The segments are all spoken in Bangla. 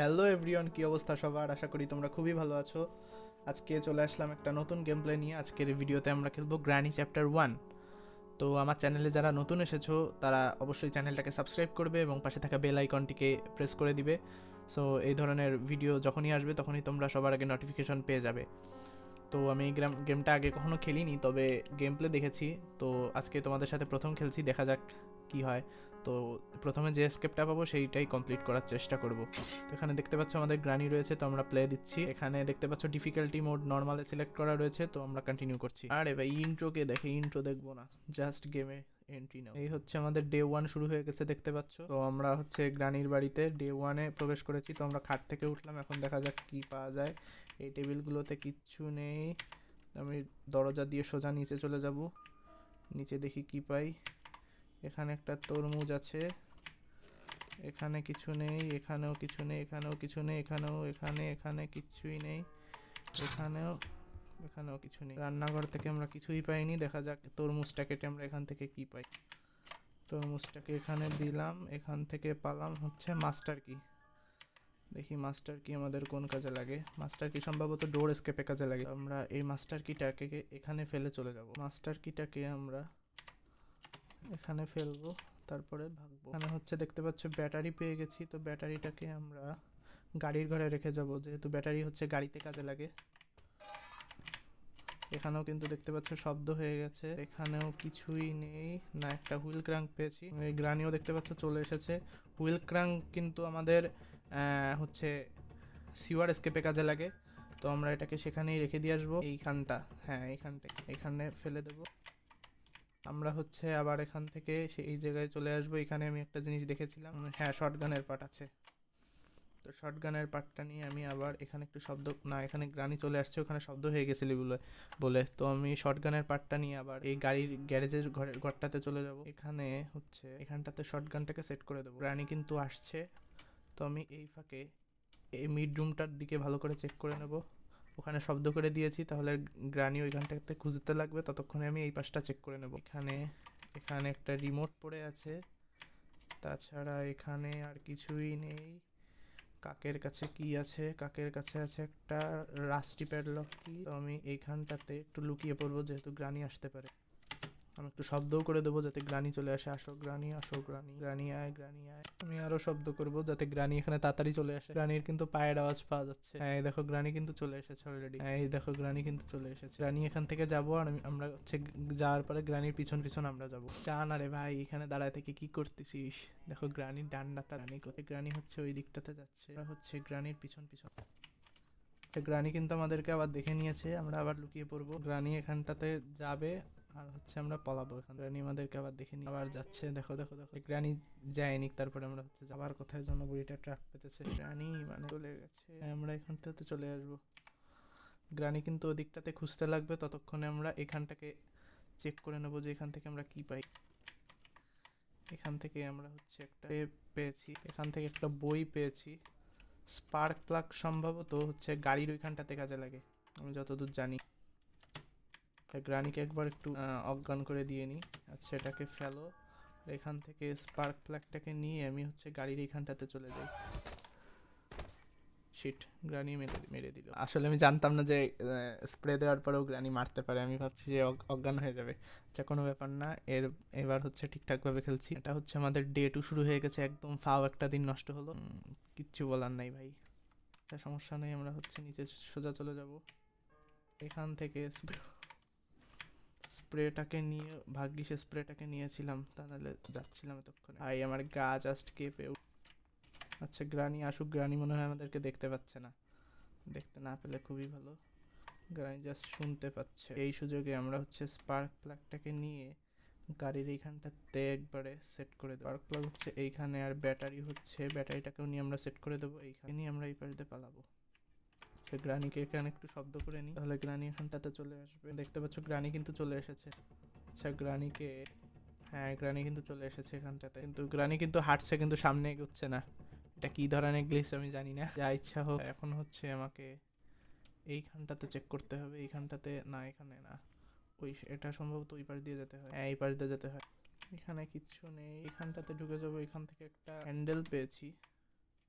হ্যালো এভরিওয়ান, কি অবস্থা সবার? আশা করি তোমরা খুবই ভালো আছো। আজকে চলে আসলাম একটা নতুন গেম প্লে নিয়ে। আজকের এই ভিডিওতে আমরা খেলবো গ্র্যানি চ্যাপ্টার 1। তো আমার চ্যানেলে যারা নতুন এসেছো তারা অবশ্যই চ্যানেলটাকে সাবস্ক্রাইব করবে এবং পাশে থাকা বেল আইকনটিকে প্রেস করে দিবে। সো এই ধরনের ভিডিও যখনই আসবে তখনই তোমরা সবার আগে নোটিফিকেশন পেয়ে যাবে। তো আমি এই গেমটা আগে কখনো খেলিনি, তবে গেম প্লে দেখেছি। তো আজকে তোমাদের সাথে প্রথম খেলছি, দেখা যাক কি হয়। তো প্রথমে যে স্কেপটা পাবো সেইটাই কমপ্লিট করার চেষ্টা করব। তো এখানে দেখতে পাচ্ছ আমাদের গ্রানি রয়েছে, তো আমরা প্লে দিচ্ছি। এখানে দেখতে পাচ্ছ ডিফিকাল্টি মোড নর্মালে সিলেক্ট করা রয়েছে, তো আমরা কন্টিনিউ করছি। আরে ভাই, ইন্ট্রোকে দেখে, ইন্ট্রো দেখবো না, জাস্ট গেমে এন্ট্রি নাও। এই হচ্ছে আমাদের ডে 1 শুরু হয়ে গেছে, দেখতে পাচ্ছ। তো আমরা হচ্ছে গ্রানির বাড়িতে ডে 1-এ প্রবেশ করেছি। তো আমরা খাট থেকে উঠলাম, এখন দেখা যাক কি পাওয়া যায়। এই টেবিলগুলোতে কিচ্ছু নেই। আমি দরজা দিয়ে সোজা নিচে চলে যাব, নিচে দেখি কি পাই। এখানে একটা তরমুজ আছে, এখানে কিছু নেই, এখানেও কিছু নেই, এখানেও কিছু নেই, এখানে কিচ্ছুই নেই, এখানেও এখানেও কিছু নেই। রান্নাঘর থেকে আমরা কিছুই পাইনি, দেখা যাক তরমুজটা কেটে আমরা এখান থেকে কি পাই। তরমুজটাকে এখানে দিলাম, এখান থেকে পালাম হচ্ছে মাস্টার কি। দেখি মাস্টার কি আমাদের কোন কাজে লাগে। মাস্টার কি সম্ভবত ডোর এসকেপে কাজে লাগে। আমরা এই মাস্টার কিটাকে এখানে ফেলে চলে যাব। মাস্টার কিটাকে আমরা এখানে ফেলবো, তারপরে ভাগবো। এখানে হচ্ছে দেখতে পাচ্ছ ব্যাটারি পেয়ে গেছি। তো ব্যাটারিটাকে আমরা গাড়ির ঘরে রেখে যাব, যেহেতু ব্যাটারি হচ্ছে গাড়িতে কাজে লাগে। এখানেও কিন্তু দেখতে পাচ্ছ শব্দ হয়ে গেছে, এখানেও কিছুই নেই। না, একটা হুইল ক্রাঙ্ক পেয়েছি। এই গ্রানিও দেখতে পাচ্ছ চলে এসেছে। হুইল ক্রাঙ্ক কিন্তু আমাদের হচ্ছে সিওয়ার স্কেপে কাজে লাগে। তো আমরা এটাকে সেখানেই রেখে দিয়ে আসবো, এইখানটা। হ্যাঁ, এখানে ফেলে দেবো। আমরা হচ্ছে আবার এখান থেকে এই জায়গায় চলে আসবো। এখানে আমি একটা জিনিস দেখেছিলাম, হ্যাঁ, শটগানের পার্ট আছে। তো শটগানের পার্টটা নিয়ে আমি আবার এখানে একটু শব্দ, না, এখানে গ্রানি চলে আসছে, ওখানে শব্দ হয়ে গেছিল বলে তো আমি শটগানের পার্টটা নিয়ে আবার এই গাড়ির গ্যারেজের ঘরটাতে চলে যাব। এখানে হচ্ছে এখানটাতে শটগানটাকে সেট করে দেবো। গ্রানি কিন্তু আসছে, তো আমি এই ফাঁকে এই মিড রুমটার দিকে ভালো করে চেক করে নেব। ওখানে শব্দ করে দিয়েছি, তাহলে গ্রানি ওইখানটাতে খুঁজতে লাগবে, ততক্ষণে আমি এই পাশটা চেক করে নেব। এখানে এখানে একটা রিমোট পড়ে আছে, তাছাড়া এখানে আর কিছুই নেই। কাকের কাছে কি আছে? কাকের কাছে আছে একটা রাস্টি প্যাডলক কি। তো আমি এইখানটাতে একটু লুকিয়ে পড়বো, যেহেতু গ্রানি আসতে পারে। আমি একটু শব্দও করে দেবো যাতে গ্রানি চলে আসে। আসো গ্রানি, আসো গ্রানি, গ্রানি আয়, গ্রানি আয়। আমি আরো শব্দ করব যাতে গ্রানি এখানে তাড়াতাড়ি চলে আসে। গ্রানির কিন্তু পায়ের আওয়াজ পাওয়া যাচ্ছে। হ্যাঁ, এই দেখো গ্রানি কিন্তু চলে এসেছে অলরেডি। হ্যাঁ, এই দেখো গ্রানি কিন্তু চলে এসেছে। গ্রানি এখান থেকে যাবো, আর আমরা হচ্ছে যাওয়ার পরে গ্রানির পিছন পিছন আমরা যাবো। চা না রে ভাই, এখানে দাঁড়ায় থেকে কি করতেছিস? দেখো গ্রানির ডান্ডাটা, গ্রানি কোথায়? গ্রানি হচ্ছে ওই দিকটাতে যাচ্ছে, হচ্ছে গ্রানির পিছন পিছন। গ্রানি কিন্তু আমাদেরকে আবার দেখে নিয়েছে, আমরা আবার লুকিয়ে পড়বো। গ্রানি এখানটাতে যাবে, আর হচ্ছে আমরা পলাবো। এখান গ্রানি আমাদেরকে আবার দেখে নিয়ে আবার যাচ্ছে। দেখো দেখো দেখো, গ্রানি যায়নি, তারপরে আমরা হচ্ছে আবার কোথায় যেন বুড়িটা ট্রাক পেতেছে। গ্রানি মানে চলে গেছে। আমরা এখানটাতে চলে আসবো। গ্রানি কিন্তু ওদিকটাতে খুঁজতে লাগবে, ততক্ষণে আমরা এখানটাকে চেক করে নেবো যে এখান থেকে আমরা কি পাই। এখান থেকে আমরা হচ্ছে একটা পেয়েছি, এখান থেকে একটা বই পেয়েছি। স্পার্ক প্লাগ সম্ভবত হচ্ছে গাড়ির ওইখানটাতে কাজে লাগে, আমি যতদূর জানি। গ্রানিকে একবার একটু অজ্ঞান করে দিয়ে নিই। আচ্ছা, এটাকে ফেলো। এখান থেকে স্পার্ক প্লাগটাকে নিয়ে আমি হচ্ছে গাড়ির এইখানটাতে চলে যাই। শিট, গ্রানি মেরে দিল। আসলে আমি জানতাম না যে স্প্রে দেওয়ার পরেও গ্রানি মারতে পারে, আমি ভাবছি যে অজ্ঞান হয়ে যাবে। আচ্ছা, কোনো ব্যাপার না। এবার হচ্ছে ঠিকঠাকভাবে খেলছি। এটা হচ্ছে আমাদের ডে 2 শুরু হয়ে গেছে, একদম ফাও একটা দিন নষ্ট হলো। কিচ্ছু বলার নাই ভাই, সমস্যা নেই। আমরা হচ্ছে নিচে সোজা চলে যাব। এখান থেকে স্প্রেটাকে নিয়ে, ভাগ্যিস স্প্রেটাকে নিয়েছিলাম, তা নাহলে যাচ্ছিলাম এতক্ষণে। ভাই, আমার গা জাস্ট কেঁপে আচ্ছা, গ্রানি আসুক। গ্রানি মনে হয় আমাদেরকে দেখতে পাচ্ছে না, দেখতে না পেলে খুবই ভালো। গ্রানি জাস্ট শুনতে পাচ্ছে। এই সুযোগে আমরা হচ্ছে স্পার্ক প্লাগটাকে নিয়ে গাড়ির এইখানটাতে একবারে সেট করে দেবো। স্পার্ক প্লাগ হচ্ছে এইখানে, আর ব্যাটারি হচ্ছে ব্যাটারিটাকেও নিয়ে আমরা সেট করে দেবো এইখানে। নিয়ে আমরা এই পাশে পালাবো। গ্রানিকে এখানে একটু শব্দ করে নিই, তাহলে গ্রানি এখানটাতে চলে আসবে। দেখতে পাচ্ছ গ্রানি কিন্তু চলে এসেছে। আচ্ছা, গ্রানিকে, হ্যাঁ, গ্রানি কিন্তু চলে এসেছে এখানটাতে, কিন্তু গ্রানি কিন্তু হাঁটছে, কিন্তু সামনে এগোচ্ছে না। এটা কি ধরনের গ্লিচ আমি জানি না। যা ইচ্ছা হোক, এখন হচ্ছে আমাকে এইখানটাতে চেক করতে হবে। এইখানটাতে না, এখানে না, ওই এটা সম্ভবত ওই পাশ দিয়ে যেতে হয়। হ্যাঁ, এই পাশ দিয়ে যেতে হয়। এখানে কিচ্ছু নেই, এখানটাতে ঢুকে যাবো। এখান থেকে একটা হ্যান্ডেল পেয়েছি,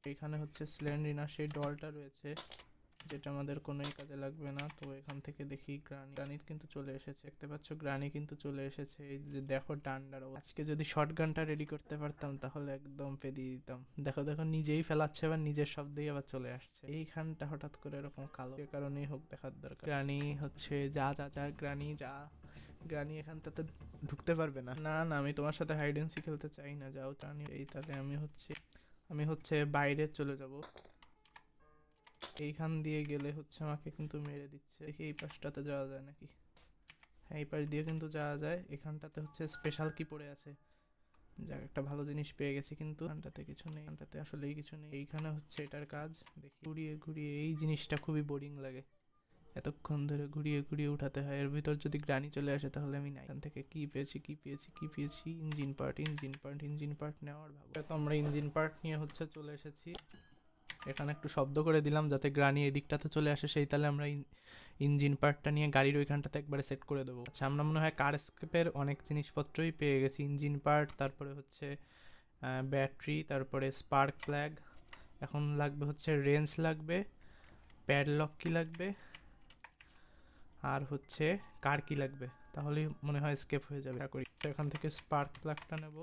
এখানে হচ্ছে স্লেন্ড্রিনা সেই ডলটা রয়েছে, যেটা আমাদের কোনোই কাজে লাগবে না। তো এখান থেকে দেখি গ্রানি কিন্তু চলে এসেছে, দেখতে পাচ্ছ গ্রানি কিন্তু চলে এসেছে। এই যে দেখো ডান্ডার, আজকে যদি শর্ট গানটা রেডি করতে পারতাম তাহলে একদম পেদিয়ে দিতাম। দেখো দেখো নিজেই ফেলাচ্ছে, আবার নিজের শব্দেই আবার চলে আসছে। এইখানটা হঠাৎ করে এরকম কালো, যে কারণেই হোক দেখার দরকার। গ্রানি হচ্ছে যা যা যা গ্রানি যা, গ্রানি এখানটাতে ঢুকতে পারবে না। না না, আমি তোমার সাথে হাইড এন্ড সিক খেলতে চাই না, যাও গ্রানি। এই তাহলে আমি হচ্ছে বাইরে চলে যাব। এইখান দিয়ে গেলে হচ্ছে আমাকে কিন্তু মেরে দিচ্ছে। দেখি এই পাশটাতে যাওয়া যায় নাকি। হ্যাঁ, এই পাশ দিয়ে কিন্তু যাওয়া যায়। এখানটাতে হচ্ছে স্পেশাল কি পড়ে আছে, যাক একটা ভালো জিনিস পেয়ে গেছি। কিন্তু এখানটাতে কিছু নেই, এখানটাতে আসলেই কিছু নেই। এইখানে হচ্ছে এটার কাজ। দেখি ঘুরিয়ে ঘুরিয়ে, এই জিনিসটা খুবই বোরিং লাগে, এতক্ষণ ধরে ঘুরিয়ে ঘুরিয়ে উঠাতে হয়। এর ভিতর যদি গ্রানি চলে আসে তাহলে আমি নাই। এখান থেকে কি পেয়েছি ইঞ্জিন পার্ট নেওয়ার ভাবো। তো আমরা ইঞ্জিন পার্ট নিয়ে হচ্ছে চলে এসেছি। এখানে একটু শব্দ করে দিলাম যাতে গ্রানি এই দিকটাতে চলে আসে, সেই তাহলে আমরা ইঞ্জিন পার্টটা নিয়ে গাড়ির ওইখানটাতে একবারে সেট করে দেবো। আচ্ছা, আমরা মনে হয় কার স্কেপের অনেক জিনিসপত্রই পেয়ে গেছি। ইঞ্জিন পার্ট, তারপরে হচ্ছে ব্যাটারি, তারপরে স্পার্ক প্লাগ। এখন লাগবে হচ্ছে রেঞ্জ লাগবে, প্যাডলক কি লাগবে, আর হচ্ছে কার কি লাগবে। তাহলেই মনে হয় স্কেপ হয়ে যাবে। করি এখান থেকে স্পার্ক প্লাগটা নেব,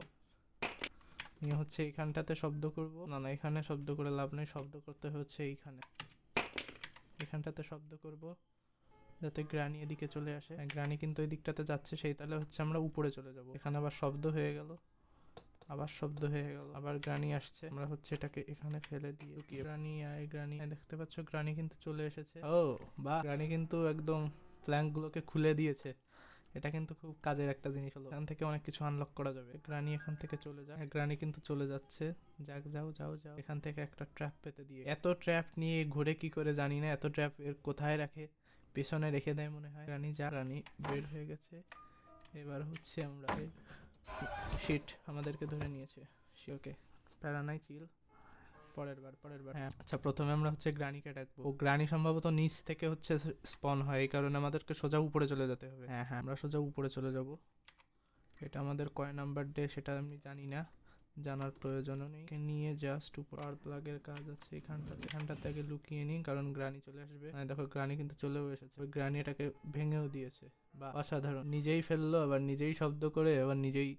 নিয়ে হচ্ছে এইখানটাতে শব্দ করব। না না, এখানে শব্দ করে লাভ নেই, শব্দ করতে হচ্ছে এখানটাতে শব্দ করব যাতে গ্রানি এদিকে চলে আসে। গ্রানি কিন্তু এই দিকটাতে যাচ্ছে, সেই তাহলে হচ্ছে আমরা উপরে চলে যাব। এখানে আবার শব্দ হয়ে গেল, আবার গ্রানি আসছে। আমরা হচ্ছে এটাকে এখানে ফেলে দিয়ে গ্রানি আয়, গ্রানি দেখতে পাচ্ছ গ্রানি কিন্তু চলে এসেছে। ও বাহ, গ্রানি কিন্তু একদম প্ল্যাঙ্ক গুলোকে খুলে দিয়েছে। এটা কিন্তু খুব কাজের একটা জিনিস হলো, এখান থেকে অনেক কিছু আনলক করা যাবে। গ্রানি এখান থেকে চলে যায়, গ্রানি কিন্তু চলে যাচ্ছে। যাক, যাও যাও যাও। এখান থেকে একটা ট্র্যাপ পেতে দিয়ে, এত ট্র্যাপ নিয়ে ঘুরে কি করে জানি না, এত ট্র্যাপ এর কোথায় রাখে, পেছনে রেখে দেয় মনে হয়। গ্রানি বের হয়ে গেছে। এবার হচ্ছে আমরা শিট, আমাদেরকে ধরে নিয়েছে। ওকে, প্যারা নাই, চিল। পরের বার হ্যাঁ। আচ্ছা, প্রথমে আমরা হচ্ছে গ্রানিকে ডাকবো। ও গ্রানি সম্ভবত নিচ থেকে হচ্ছে স্পন হয়, এই কারণে আমাদেরকে সোজা উপরে চলে যেতে হবে। হ্যাঁ হ্যাঁ, আমরা সোজা উপরে চলে যাব। এটা আমাদের কয় নাম্বার ডে সেটা আমি জানি না, জানার প্রয়োজনও নেই। নিয়ে জাস্ট উপর আর প্লাগের কাজ আছে এখানটাতে আগে লুকিয়ে নিই, কারণ গ্রানি চলে আসবে। দেখো গ্রানি কিন্তু চলেও এসেছে। ওই গ্রানি এটাকে ভেঙেও দিয়েছে, বা অসাধারণ, নিজেই ফেললো, আবার নিজেই শব্দ করে, আবার নিজেই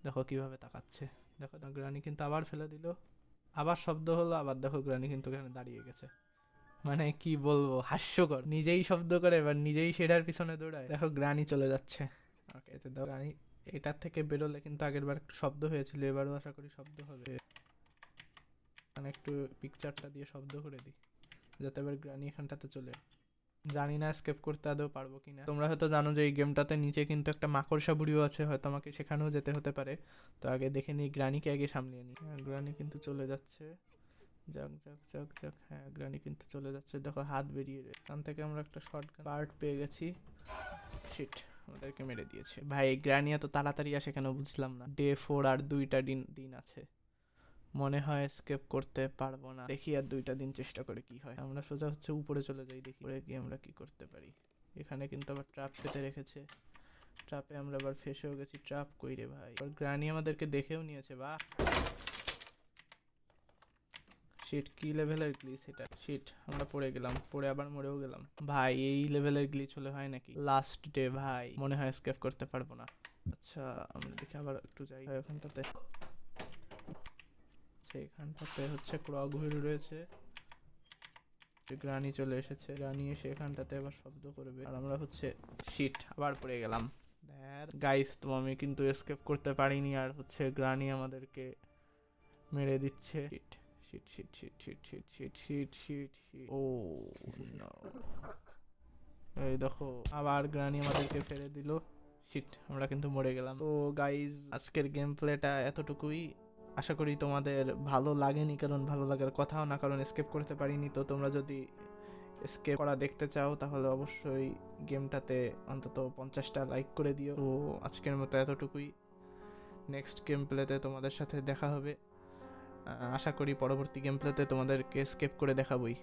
দেখো কিভাবে তাকাচ্ছে। দেখো গ্রানি কিন্তু আবার ফেলে দিল, আবার শব্দ হলো, আবার দেখো গ্রানি কিন্তু এখানে দাঁড়িয়ে গেছে। মানে কি বলবো, হাস্যকর, নিজেই শব্দ করে এবার নিজেই সেটার পিছনে দৌড়ায়। দেখো গ্রানি চলে যাচ্ছে। ওকে, তো গ্রানি এটার থেকে বেরোলে কিন্তু আগের বার একটু শব্দ হয়েছিল, এবারও আশা করি শব্দ হবে। মানে একটু পিকচারটা দিয়ে শব্দ করে দিই যাতে এবার গ্রানি এখানটাতে চলে। জানি না স্কেপ করতে আদৌ পারবো কিনা। তোমরা হয়তো জানো যে এই গেমটাতে নিচে কিন্তু একটা মাকড়সা বুড়িও আছে, হয়তো আমাকে সেখানেও যেতে হতে পারে। তো আগে দেখে নিই, গ্রানিকে আগে সামলিয়ে নিই। গ্রানি কিন্তু চলে যাচ্ছে। যাক যাক যাক যাক, হ্যাঁ গ্রানি কিন্তু চলে যাচ্ছে। দেখো হাত বেরিয়ে, এখান থেকে আমরা একটা শর্ট পার্ট পেয়ে গেছি। শিট, আমাদেরকে মেরে দিয়েছে। ভাই গ্রানি এত তাড়াতাড়ি আসে কেন বুঝলাম না। ডে 4 আর 2টা দিন আছে, মনে হয় স্কেপ করতে পারবো না। দেখি আর 2টা দিন চেষ্টা করে কি হয়। আমরা সোজা হচ্ছে উপরে চলে যাই, দেখি উপরে গিয়ে আমরা কি করতে পারি। এখানে কিন্তু আবার ট্র্যাপ পেতে রেখেছে, ট্র্যাপে আমরা আবার ফেসেও গেছি। ট্র্যাপ কই রে ভাই, গ্রানি আমাদেরকে দেখেও নিয়েছে। বাহ, শিট, কি লেভেলের গ্লিচ এটা। শিট, আমরা পড়ে গেলাম, পড়ে আবার মরেও গেলাম। ভাই এই লেভেলের গ্লিচ হলে হয় নাকি। লাস্ট ডে ভাই, মনে হয় স্কেপ করতে পারবো না। আচ্ছা, আমরা দেখি আবার একটু যাই ওখানটাতে। সেখানটাতে হচ্ছে ক্রগ হুইল রয়েছে। গ্রানি চলে এসেছে, গ্রানি এসে এখানটাতে আবার শব্দ করবে, আর আমরা হচ্ছে শিট, আবার পড়ে গেলাম। গাইস, তো আমি কিন্তু এসকেপ করতে পারিনি, আর হচ্ছে গ্রানি আমাদেরকে মেরে দিচ্ছে। Shit shit shit shit shit shit shit shit shit, oh no. এই দেখো আবার গ্রানি আমাদেরকে ফেলে দিল। শিট, আমরা কিন্তু মরে গেলাম। তো গাইজ, আজকের গেম প্লেটা এতটুকুই। আশা করি তোমাদের ভালো লাগেনি, কারণ ভালো লাগার কথাও না, কারণ এসকেপ করতে পারিনি। তো তোমরা যদি এসকেপ করা দেখতে চাও তাহলে অবশ্যই গেমটাতে অন্তত 50টা লাইক করে দিও। তো আজকের মতো এতটুকুই, নেক্সট গেম প্লেতে তোমাদের সাথে দেখা হবে। আশা করি পরবর্তী গেম প্লেতে তোমাদেরকে এসকেপ করে দেখাবই।